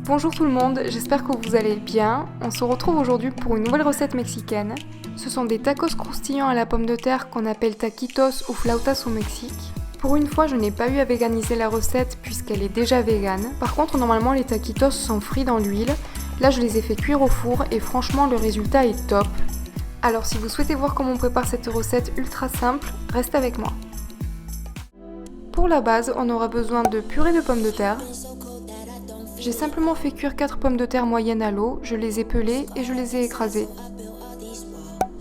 Bonjour tout le monde, j'espère que vous allez bien. On se retrouve aujourd'hui pour une nouvelle recette mexicaine. Ce sont des tacos croustillants à la pomme de terre qu'on appelle taquitos ou flautas au Mexique. Pour une fois, je n'ai pas eu à véganiser la recette puisqu'elle est déjà végane. Par contre, normalement, les taquitos sont frits dans l'huile. Là, je les ai fait cuire au four et franchement, le résultat est top. Alors, si vous souhaitez voir comment on prépare cette recette ultra simple, restez avec moi. Pour la base, on aura besoin de purée de pommes de terre. J'ai simplement fait cuire 4 pommes de terre moyennes à l'eau, je les ai pelées et je les ai écrasées.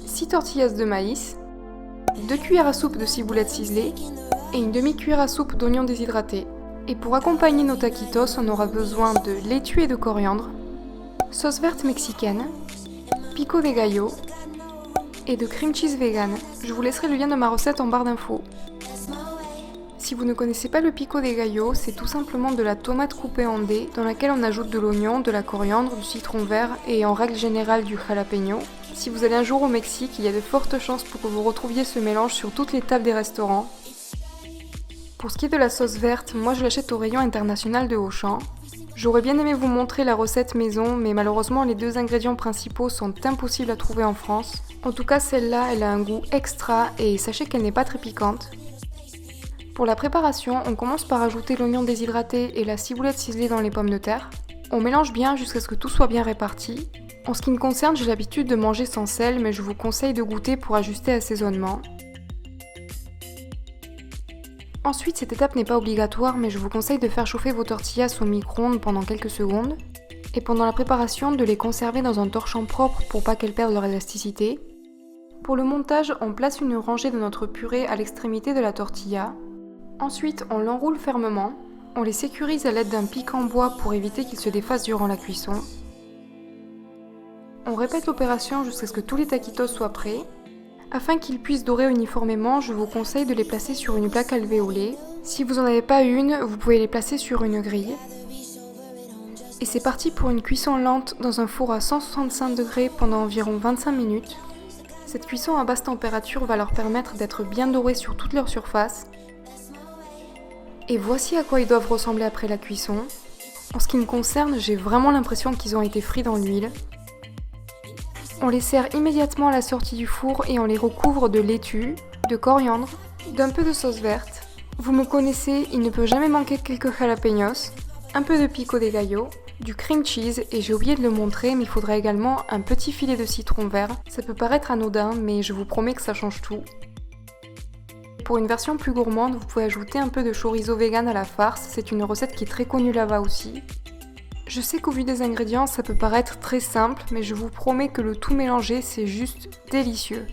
6 tortillas de maïs, 2 cuillères à soupe de ciboulette ciselée et une demi-cuillère à soupe d'oignons déshydratés. Et pour accompagner nos taquitos, on aura besoin de laitue et de coriandre, sauce verte mexicaine, pico de gallo et de cream cheese vegan. Je vous laisserai le lien de ma recette en barre d'infos. Si vous ne connaissez pas le pico de gallo, c'est tout simplement de la tomate coupée en dés dans laquelle on ajoute de l'oignon, de la coriandre, du citron vert et en règle générale du jalapeno. Si vous allez un jour au Mexique, il y a de fortes chances pour que vous retrouviez ce mélange sur toutes les tables des restaurants. Pour ce qui est de la sauce verte, moi je l'achète au rayon international de Auchan. J'aurais bien aimé vous montrer la recette maison, mais malheureusement les 2 ingrédients principaux sont impossibles à trouver en France. En tout cas celle-là, elle a un goût extra et sachez qu'elle n'est pas très piquante. Pour la préparation, on commence par ajouter l'oignon déshydraté et la ciboulette ciselée dans les pommes de terre. On mélange bien jusqu'à ce que tout soit bien réparti. En ce qui me concerne, j'ai l'habitude de manger sans sel, mais je vous conseille de goûter pour ajuster l'assaisonnement. Ensuite, cette étape n'est pas obligatoire, mais je vous conseille de faire chauffer vos tortillas au micro-ondes pendant quelques secondes. Et pendant la préparation, de les conserver dans un torchon propre pour pas qu'elles perdent leur élasticité. Pour le montage, on place une rangée de notre purée à l'extrémité de la tortilla. Ensuite, on l'enroule fermement, on les sécurise à l'aide d'un pic en bois pour éviter qu'ils se défassent durant la cuisson. On répète l'opération jusqu'à ce que tous les taquitos soient prêts. Afin qu'ils puissent dorer uniformément, je vous conseille de les placer sur une plaque alvéolée. Si vous n'en avez pas une, vous pouvez les placer sur une grille. Et c'est parti pour une cuisson lente dans un four à 165 degrés pendant environ 25 minutes. Cette cuisson à basse température va leur permettre d'être bien dorés sur toute leur surface. Et voici à quoi ils doivent ressembler après la cuisson. En ce qui me concerne, j'ai vraiment l'impression qu'ils ont été frits dans l'huile. On les sert immédiatement à la sortie du four et on les recouvre de laitue, de coriandre, d'un peu de sauce verte. Vous me connaissez, il ne peut jamais manquer quelques jalapenos, un peu de pico de gallo, du cream cheese et j'ai oublié de le montrer mais il faudra également un petit filet de citron vert. Ça peut paraître anodin mais je vous promets que ça change tout. Pour une version plus gourmande, vous pouvez ajouter un peu de chorizo vegan à la farce, c'est une recette qui est très connue là-bas aussi. Je sais qu'au vu des ingrédients, ça peut paraître très simple, mais je vous promets que le tout mélangé, c'est juste délicieux.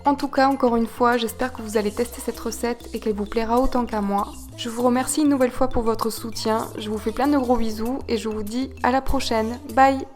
En tout cas, encore une fois, j'espère que vous allez tester cette recette et qu'elle vous plaira autant qu'à moi. Je vous remercie une nouvelle fois pour votre soutien, je vous fais plein de gros bisous et je vous dis à la prochaine. Bye!